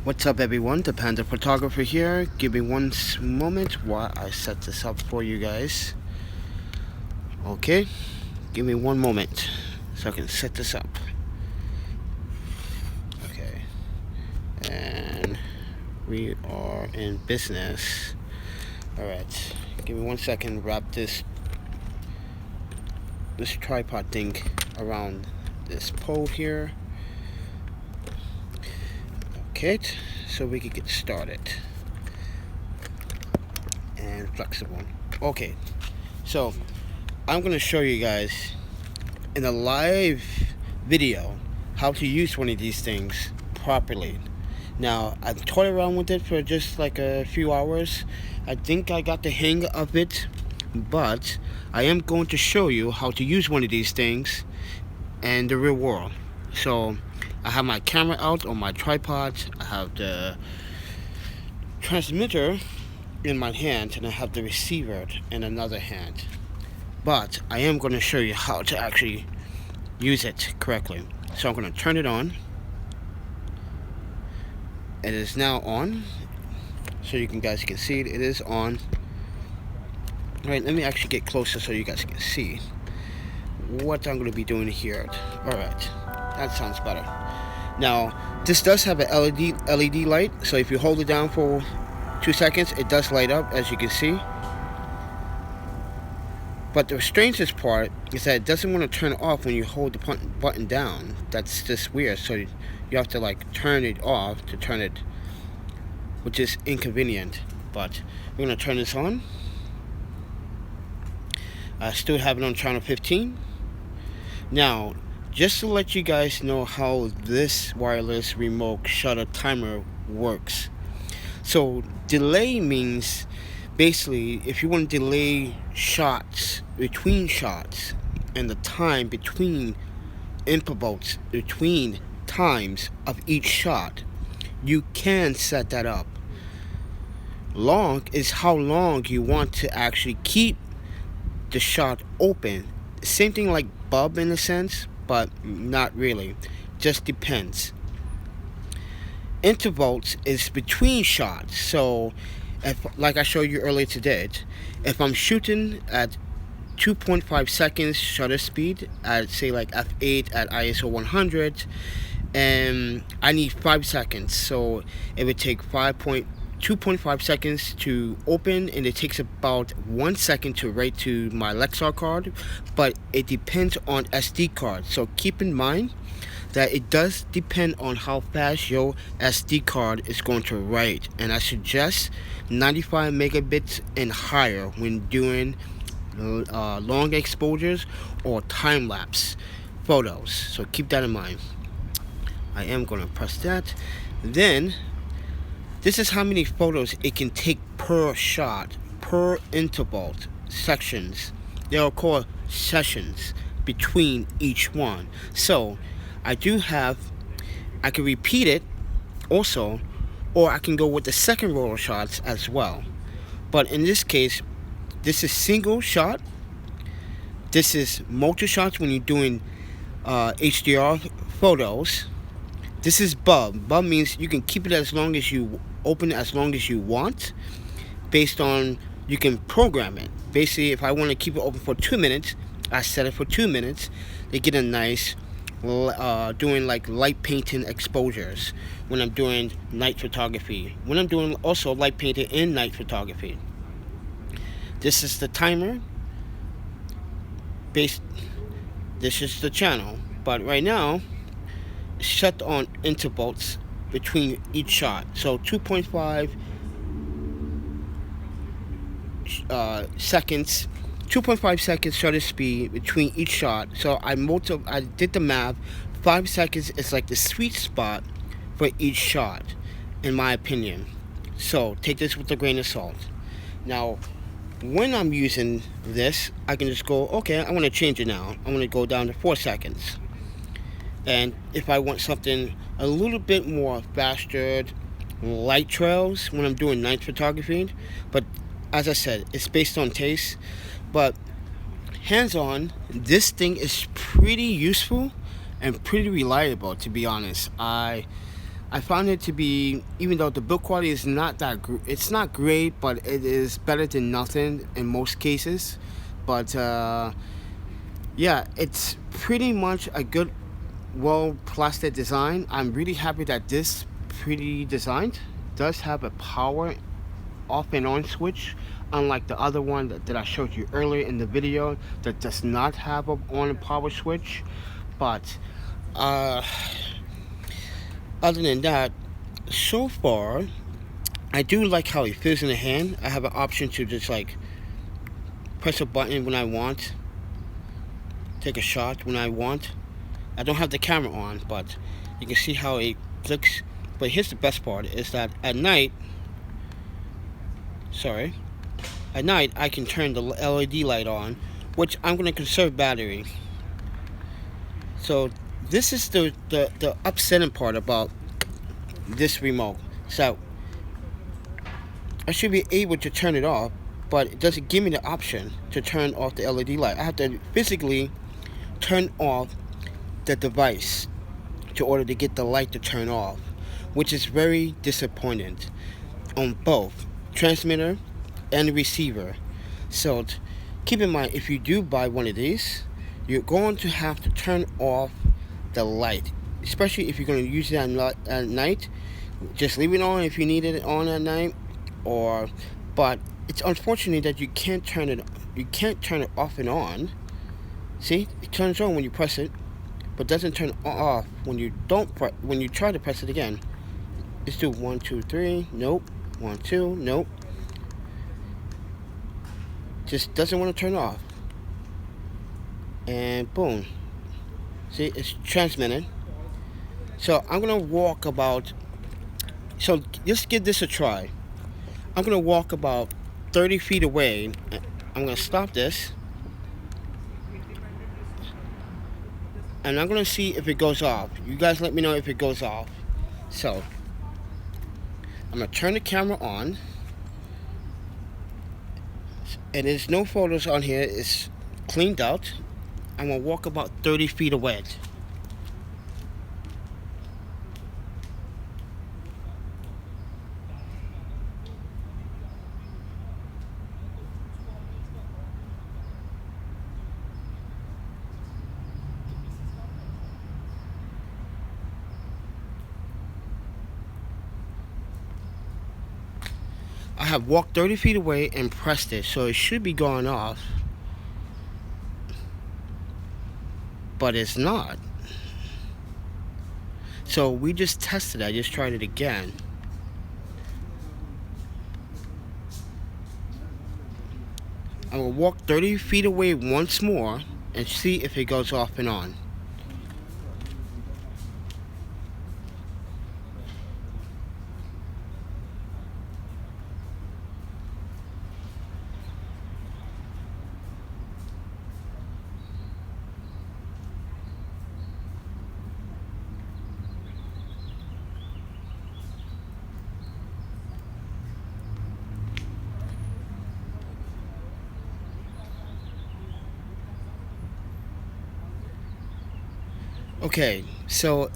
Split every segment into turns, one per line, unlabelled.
What's up everyone, the Panda Photographer here. Give me one moment while I set this up for you guys. Okay, give me one moment so I can set this up. Okay, and we are in business. Alright, give me 1 second, wrap this tripod thing around this pole here. Okay, so we can get started and flexible. Okay, so I'm going to show you guys in a live video how to use one of these things properly. Now, I've toyed around with it for just like a few hours. I think I got the hang of it, but I am going to show you how to use one of these things in the real world. So I have my camera out on my tripod, I have the transmitter in my hand, and I have the receiver in another hand. But I am going to show you how to actually use it correctly. So I'm going to turn it on. It is now on, so you guys can see it. It is on. Alright, let me actually get closer so you guys can see what I'm going to be doing here. Alright, that sounds better. Now, this does have an LED light, so if you hold it down for 2 seconds, it does light up, as you can see. But the strangest part is that it doesn't want to turn off when you hold the button down. That's just weird, so you have to like turn it off to turn it, which is inconvenient. But we're going to turn this on. I still have it on channel 15. Now, just to let you guys know how this wireless remote shutter timer works. So delay means basically if you want to delay shots, between shots, and the time between intervals, between times of each shot, you can set that up. Long is how long you want to actually keep the shot open. Same thing like bulb in a sense, but not really, just depends. Intervals is between shots. So if, like I showed you earlier today, if I'm shooting at 2.5 seconds shutter speed at say like f8 at ISO 100, and I need 5 seconds, so it would take 2.5 seconds to open, and it takes about 1 second to write to my Lexar card, but it depends on SD card. So keep in mind that it does depend on how fast your SD card is going to write, and I suggest 95 megabits and higher when doing long exposures or time-lapse photos. So keep that in mind. I am going to press that. Then this is how many photos it can take per shot, per interval, sections. They are called sessions between each one. So I can repeat it also, or I can go with the second roll of shots as well. But in this case, this is single shot. This is multi shots when you're doing HDR photos. This is bulb. Bulb means you can keep it as long as you open it as long as you want, based on, you can program it. Basically, if I want to keep it open for 2 minutes, I set it for 2 minutes. They get a nice doing like light painting exposures when I'm doing night photography, when I'm doing also light painting in night photography. This is the timer. This is the channel, but right now set on intervals between each shot. So 2.5 seconds, 2.5 seconds shutter speed between each shot. So I did the math. 5 seconds is like the sweet spot for each shot, in my opinion. So take this with a grain of salt. Now, when I'm using this, I can just go, okay, I want to change it now. I want to go down to 4 seconds. And if I want something a little bit more faster, light trails when I'm doing night photography, but as I said, it's based on taste. But hands-on, this thing is pretty useful and pretty reliable, to be honest. I I found it to be, even though the build quality is not that it's not great, but it is better than nothing in most cases. But yeah, it's pretty much a good, well plastered design. I'm really happy that this pretty designed does have a power off and on switch, unlike the other one that I showed you earlier in the video that does not have a on and power switch. But other than that, so far I do like how it feels in the hand. I have an option to just like press a button when I want, take a shot when I want. I don't have the camera on, but you can see how it looks. But here's the best part, is that at night I can turn the LED light on, which I'm going to conserve battery. So this is the upsetting part about this remote. So I should be able to turn it off, but it doesn't give me the option to turn off the LED light. I have to physically turn off the device in order to get the light to turn off, which is very disappointing on both transmitter and receiver. So keep in mind, if you do buy one of these, you're going to have to turn off the light, especially if you're going to use it at night. Just leave it on if you need it on at night, but it's unfortunate that you can't turn it off and on. See, it turns on when you press it, but doesn't turn off when you when you try to press it again. Let's do 1, 2, 3. Nope. 1, 2. Nope. Just doesn't want to turn off. And boom. See, it's transmitted. So I'm gonna walk about. So let's give this a try. I'm gonna walk about 30 feet away. I'm gonna stop this, and I'm gonna see if it goes off. You guys let me know if it goes off. So I'm gonna turn the camera on, and there's no photos on here. It's cleaned out. I'm gonna walk about 30 feet away. I have walked 30 feet away and pressed it, so it should be going off, but it's not. So we just tested it. I just tried it again. I'm gonna walk 30 feet away once more and see if it goes off and on. Okay, so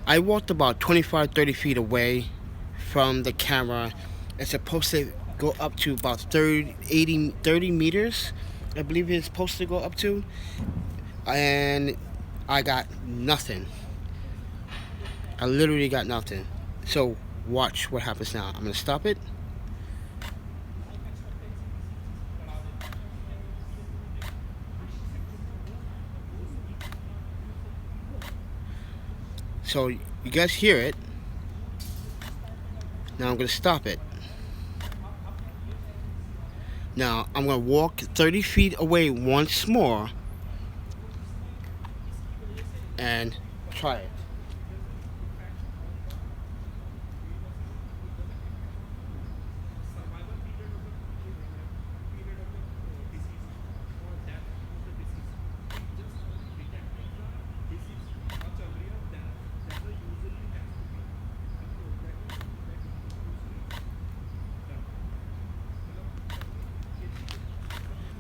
I walked about 25-30 feet away from the camera. It's supposed to go up to about 30 meters, I believe it's supposed to go up to, and I got nothing. I literally got nothing. So watch what happens now. I'm gonna stop it. So you guys hear it. Now I'm going to stop it. Now I'm going to walk 30 feet away once more and try it.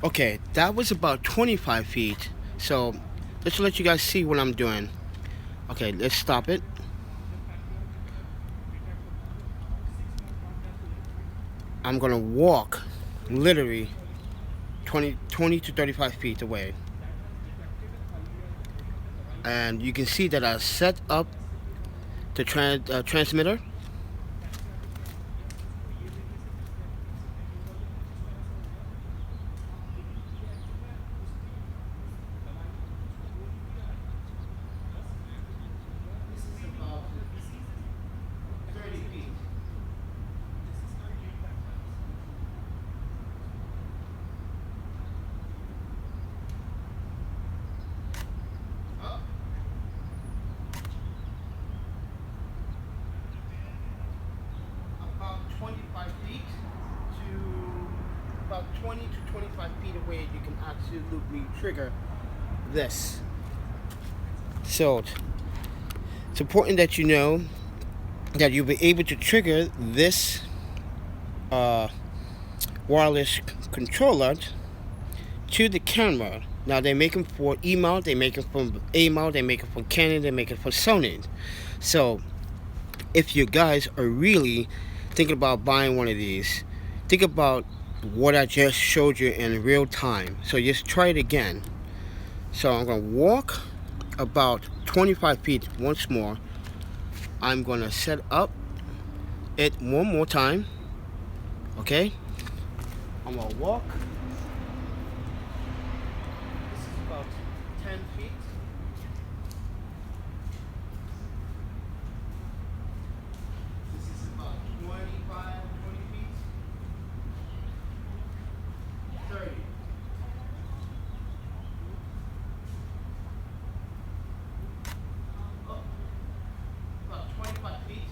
Okay, that was about 25 feet. So let's let you guys see what I'm doing. Okay, let's stop it. I'm gonna walk literally 20 to 35 feet away. And you can see that I set up the transmitter. This is about 30 feet. Up. About 25 feet to about 20 to 25 feet away, you can absolutely trigger this. So it's important that you know that you'll be able to trigger this wireless controller to the camera. Now they make them for E-mount, they make them from A-mount, they make them for Canon, they make it for Sony. So if you guys are really thinking about buying one of these, think about what I just showed you in real time. So just try it again. So I'm going to walk about 25 feet once more. I'm going to set up it one more time. Okay? I'm going to walk. This is about 10 feet. This is about 25, 20 feet. 30. Oh, about 25 feet.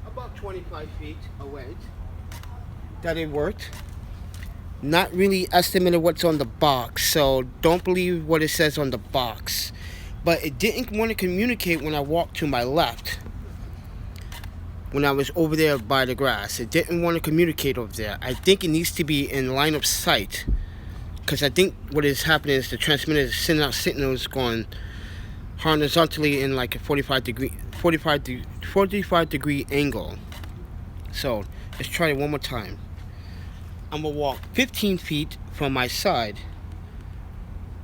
About 25 feet away. That it worked. Not really estimated what's on the box, so don't believe what it says on the box. But it didn't want to communicate when I walked to my left. When I was over there by the grass, it didn't want to communicate over there. I think it needs to be in line of sight, because I think what is happening is the transmitter is sending out signals going horizontally in like a 45 degree angle. So let's try it one more time. I'm gonna walk 15 feet from my side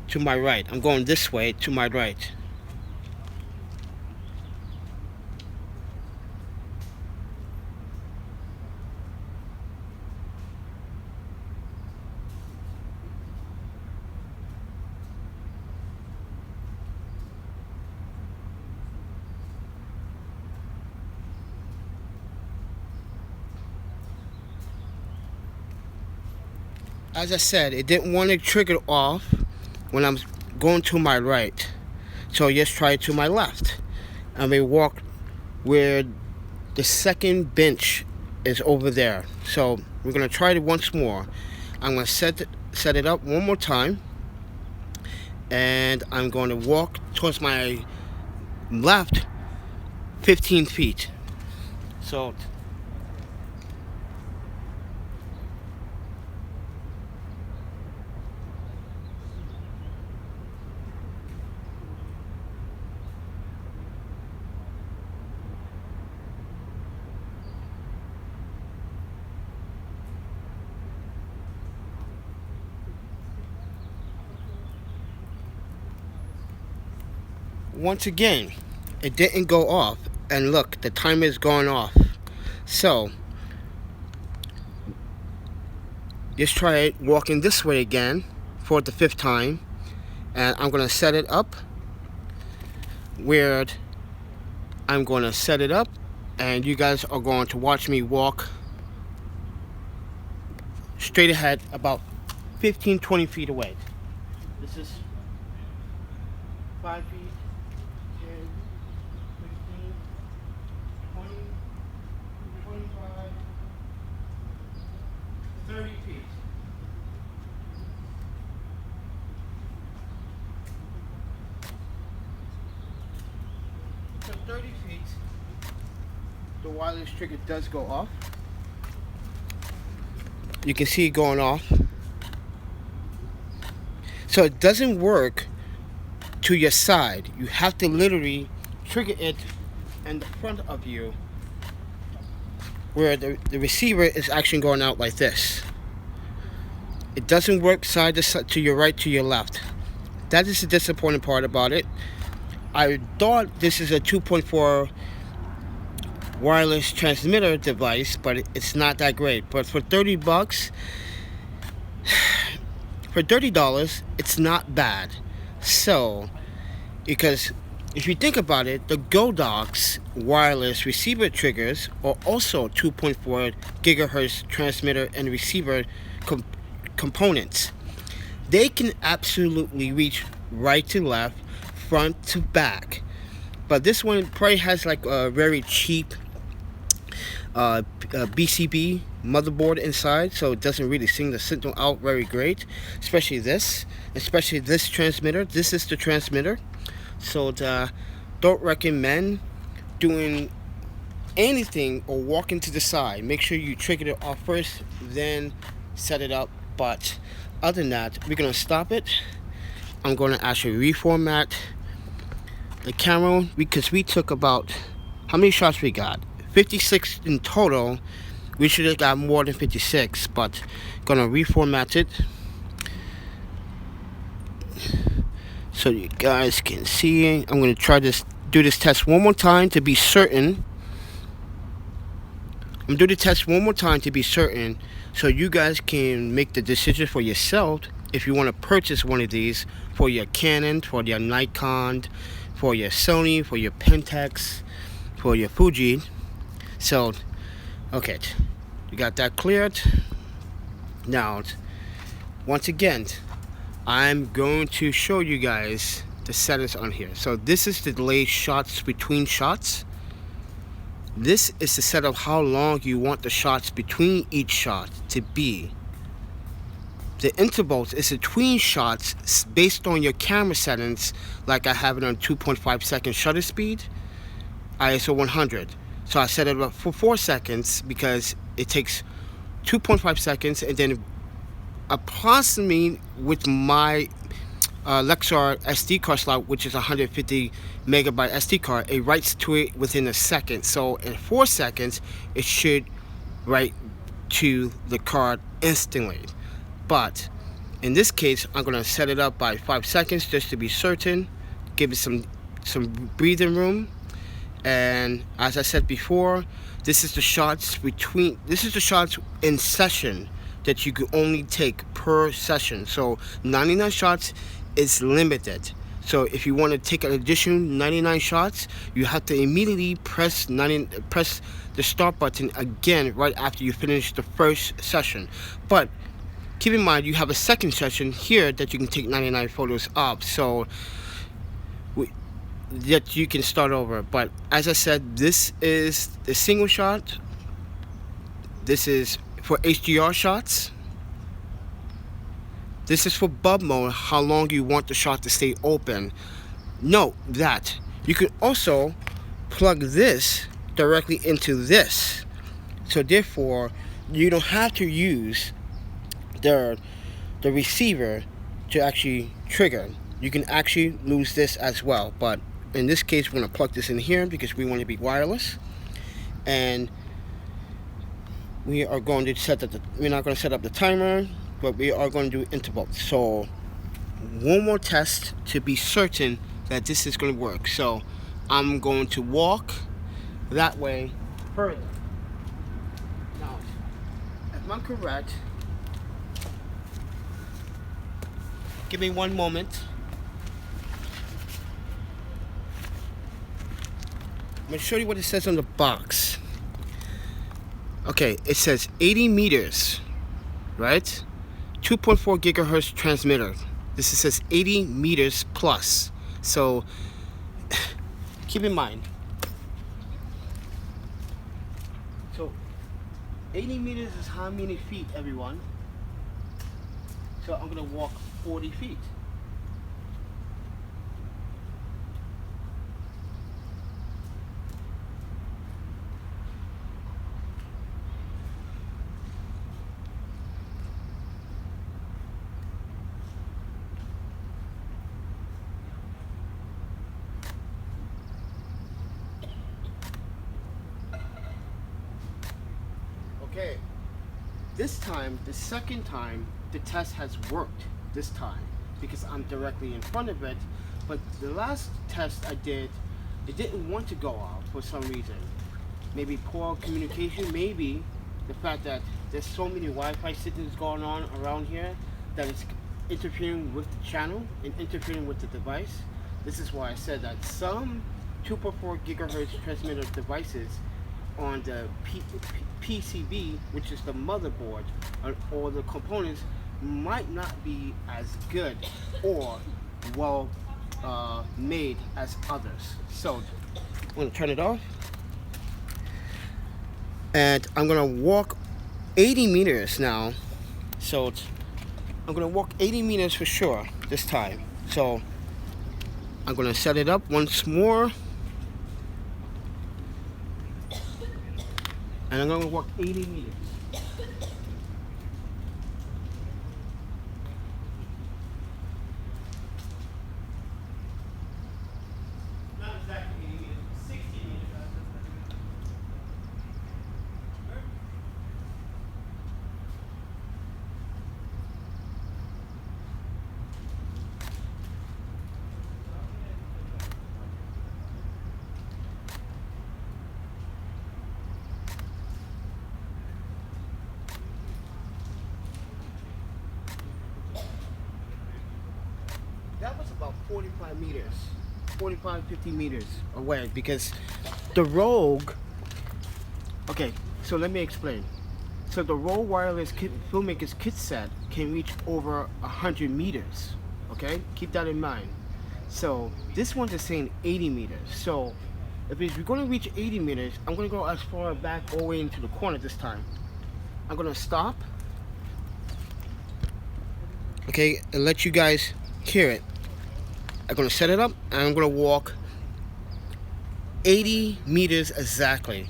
to my right. I'm going this way to my right. As I said, it didn't want to trigger off when I'm going to my right. So just try it to my left. I may walk where the second bench is over there. So we're going to try it once more. I'm going to set it up one more time. And I'm going to walk towards my left 15 feet. So once again, it didn't go off, and look, the timer is going off. So just try it walking this way again for the 5th time, and I'm going to set it up where I'm going to set it up, and you guys are going to watch me walk straight ahead about 15-20 feet away. This is 5 feet. 10, 15, 20, 25, 30 feet. So 30 feet, the wireless trigger does go off. You can see it going off. So it doesn't work to your side. You have to literally trigger it and the front of you, where the receiver is actually going out like this. It doesn't work side to side, to your right, to your left. That is the disappointing part about it. I thought this is a 2.4 wireless transmitter device, but it's not that great. But for 30 bucks, for $30, it's not bad. So, because if you think about it, the Godox wireless receiver triggers are also 2.4 gigahertz transmitter and receiver components. They can absolutely reach right to left, front to back. But this one probably has like a very cheap BCB motherboard inside, so it doesn't really sing the signal out very great, especially this transmitter. This is the transmitter, so don't recommend doing anything or walking to the side. Make sure you trigger it off first, then set it up. But other than that, we're gonna stop it. I'm gonna actually reformat the camera, because we took about, how many shots we got? 56 in total. We should have got more than 56, but gonna reformat it so you guys can see. I'm gonna try this, do this test one more time to be certain. I'm gonna do the test one more time to be certain, so you guys can make the decision for yourself if you want to purchase one of these for your Canon, for your Nikon, for your Sony, for your Pentax, for your Fuji. So, okay, you got that cleared. Now, once again, I'm going to show you guys the settings on here. So this is the delay shots between shots. This is the set of how long you want the shots between each shot to be. The intervals is between shots based on your camera settings, like I have it on 2.5 second shutter speed, ISO 100. So I set it up for 4 seconds because it takes 2.5 seconds, and then approximately with my Lexar SD card slot, which is 150 megabyte SD card, it writes to it within a second. So in 4 seconds, it should write to the card instantly. But in this case, I'm gonna set it up by 5 seconds just to be certain, give it some breathing room. And as I said before, this is the shots between, this is the shots in session that you can only take per session. So 99 shots is limited. So if you want to take an additional 99 shots, you have to immediately press the start button again right after you finish the first session. But keep in mind, you have a second session here that you can take 99 photos of, so that you can start over. But as I said, this is the single shot. This is for HDR shots. This is for bulb mode, how long you want the shot to stay open. Note that you can also plug this directly into this, so therefore you don't have to use the receiver to actually trigger. You can actually lose this as well, but in this case we're going to plug this in here because we want to be wireless. And we are going to set up we're not going to set up the timer, but we are going to do intervals. So one more test to be certain that this is going to work. So I'm going to walk that way further. Now, if I'm correct, give me one moment. I'm going to show you what it says on the box. Okay, it says 80 meters, right? 2.4 gigahertz transmitter. This says 80 meters plus. So keep in mind. So 80 meters is how many feet, everyone? So I'm gonna walk 40 feet. this time, the second time, the test has worked this time because I'm directly in front of it. But the last test I did, it didn't want to go off for some reason. Maybe poor communication, maybe the fact that there's so many Wi-Fi signals going on around here that it's interfering with the channel and interfering with the device. This is why I said that some 2.4 gigahertz transmitter devices on the PCB, which is the motherboard, or the components, might not be as good or well made as others. So I'm going to turn it off, and I'm going to walk 80 meters now. So I'm going to walk 80 meters for sure this time. So I'm going to set it up once more, and I'm going to walk 80 meters. Not exactly 80 meters, 60 meters. That was about 45 meters, 45, 50 meters away, because the Rogue, okay, so let me explain. So the Rogue wireless filmmaker's kit set can reach over 100 meters, okay? Keep that in mind. So this one is saying 80 meters. So if we're going to reach 80 meters, I'm going to go as far back all the way into the corner this time. I'm going to stop, okay, and let you guys hear it. I'm going to set it up, and I'm going to walk 80 meters exactly.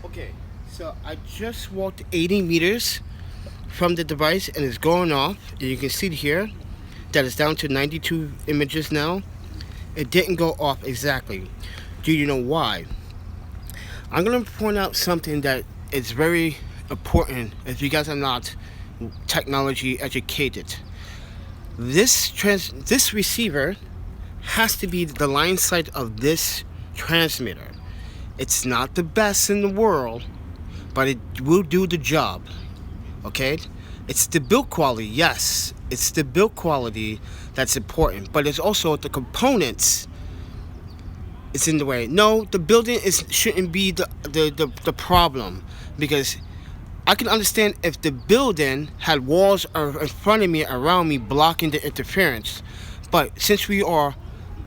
Okay, so I just walked 80 meters from the device, and it's going off. And you can see here that it's down to 92 images now. It didn't go off exactly. Do you know why? I'm going to point out something that is very important if you guys are not technology educated. This receiver has to be the line sight of this transmitter. It's not the best in the world, but it will do the job, okay? It's the build quality, yes. It's the build quality that's important, but it's also the components. It's in the way. No, the building shouldn't be the problem, because I can understand if the building had walls in front of me, around me, blocking the interference. But since we are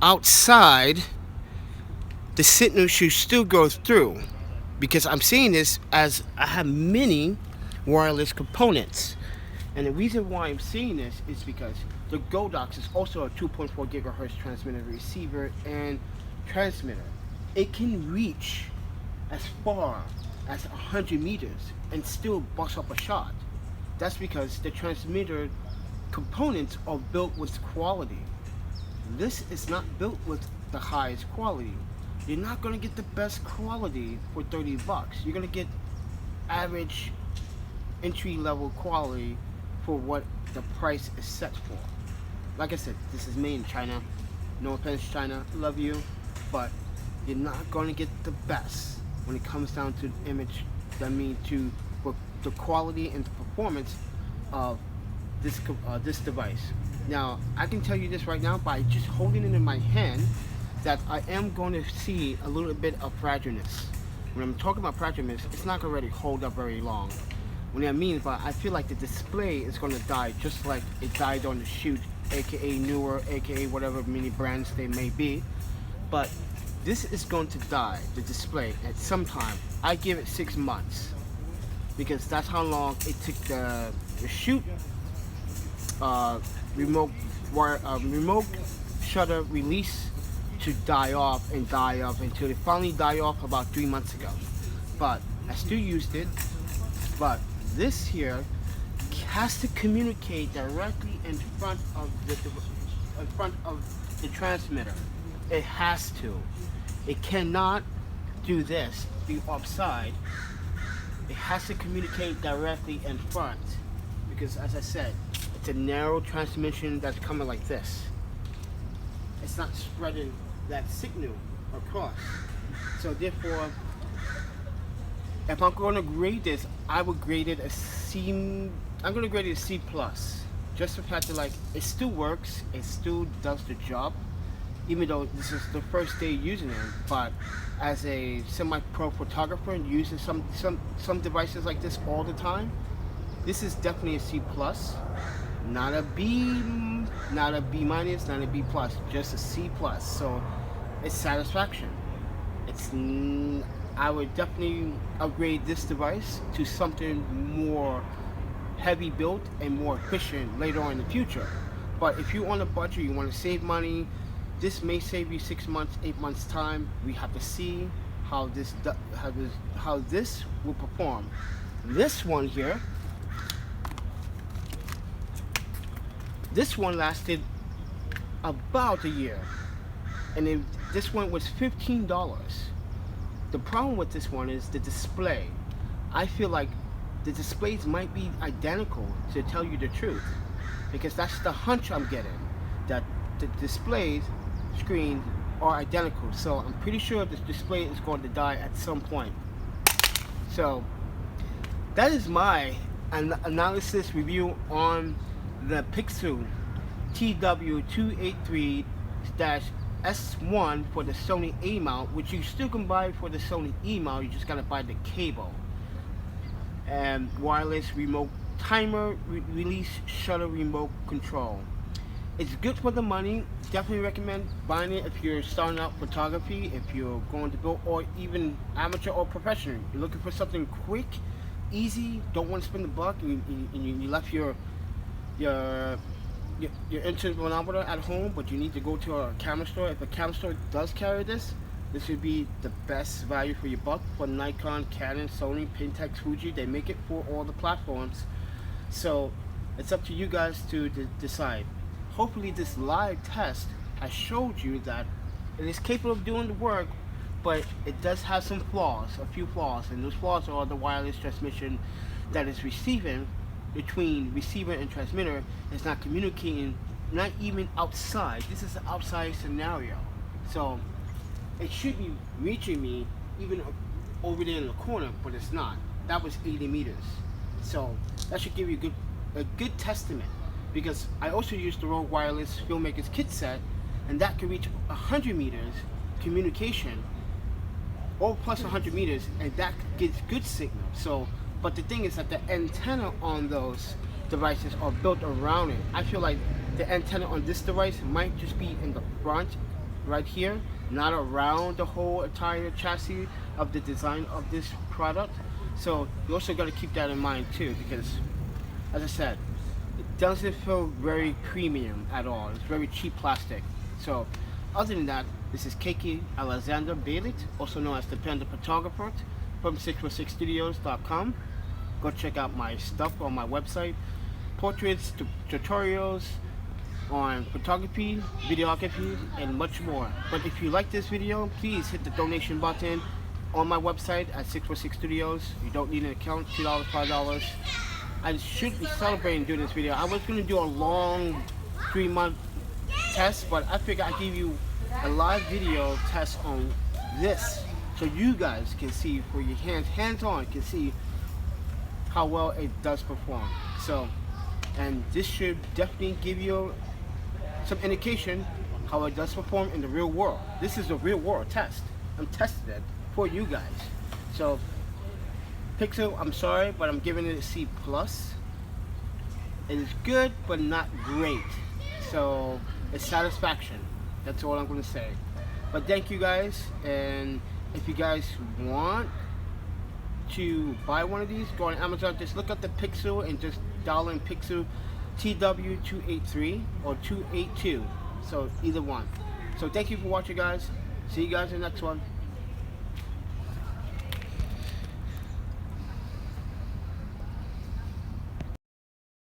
outside, the signal should still go through, because I'm saying this as I have many wireless components. And the reason why I'm saying this is because the Godox is also a 2.4 gigahertz transmitter receiver and transmitter. It can reach as far as 100 meters and still bust up a shot. That's because the transmitter components are built with quality. This is not built with the highest quality. You're not going to get the best quality for 30 bucks. You're going to get average entry-level quality for what the price is set for. Like I said, this is made in China. No offense, China, love you, but you're not going to get the best when it comes down to image. I mean, to the quality and the performance of this device. Now, I can tell you this right now by just holding it in my hand. that I am going to see a little bit of fragilness. When I'm talking about fragilness, it's not going to really hold up very long. What I mean, but I feel like the display is going to die just like it died on the shoot, aka newer, aka whatever mini brands they may be. But this is going to die, the display, at some time. I give it 6 months because that's how long it took the shoot remote shutter release to die off until it finally died off about 3 months ago. But I still used it. But this here has to communicate directly in front of the transmitter. It has to. It cannot do this, be offside. It has to communicate directly in front because, as I said, it's a narrow transmission that's coming like this. It's not spreading that signal across. So therefore, if I'm going to grade this, I would grade it a C. I'm going to grade it a C+. Just the fact that, like, it still works, it still does the job, even though this is the first day using it. But as a semi-pro photographer and using some devices like this all the time, this is definitely a C+. Not a B, not a B minus, not a B plus, just a C+. So it's satisfaction. I would definitely upgrade this device to something more heavy built and more efficient later on in the future. But if you're on a budget, you want to save money, this may save you 6 months, 8 months time. We have to see how this will perform. This one here, this one lasted about a year, and then this one was $15. The problem with this one is the display. I feel like the displays might be identical, to tell you the truth, because that's the hunch I'm getting, that the displays screens are identical. So I'm pretty sure this display is going to die at some point. So that is my analysis review on the Pixel TW-283-S1 for the Sony A mount, which you still can buy for the Sony E mount. You just gotta buy the cable and wireless remote timer release shutter remote control. It's good for the money. Definitely recommend buying it if you're starting out photography, if you're going to build, or even amateur or professional. You're looking for something quick, easy, don't want to spend the buck, and you left your intervalometer at home, but you need to go to a camera store. If a camera store does carry this, this would be the best value for your buck. For Nikon, Canon, Sony, Pentax, Fuji, they make it for all the platforms. So it's up to you guys to decide. Hopefully this live test has showed you that it is capable of doing the work, but it does have some flaws, a few flaws, and those flaws are the wireless transmission that is receiving between receiver and transmitter is not communicating, not even outside. This is an outside scenario, so it should be reaching me even over there in the corner, but it's not. That was 80 meters, so that should give you a good testament, because I also use the Rode Wireless Filmmakers kit set, and that can reach 100 meters communication, or plus 100 meters, and that gives good signal. So, but the thing is that the antenna on those devices are built around it. I feel like the antenna on this device might just be in the front, right here, not around the whole entire chassis of the design of this product. So you also got to keep that in mind too, because as I said, it doesn't feel very premium at all. It's very cheap plastic. So other than that, this is KK Alexander Bailey, also known as the Panda Photographer from 616studios.com. Go check out my stuff on my website, portraits, tutorials on photography, videography, and much more. But if you like this video, please hit the donation button on my website at 616 Studios. You don't need an account, $2, $5. I should be celebrating doing this video. I was going to do a long 3-month test, but I figured I'd give you a live video test on this, so you guys can see for your hands-on, can see how well it does perform. So, and this should definitely give you some indication how it does perform in the real world. This is a real world test. I'm testing it for you guys. So Pixel, I'm sorry, but I'm giving it a C+. It is good, but not great. So it's satisfaction. That's all I'm going to say. But thank you guys, and if you guys want to buy one of these, go on Amazon, just look up the Pixel and just dial in Pixel TW-283 or 282. So either one. So thank you for watching, guys. See you guys in the next one.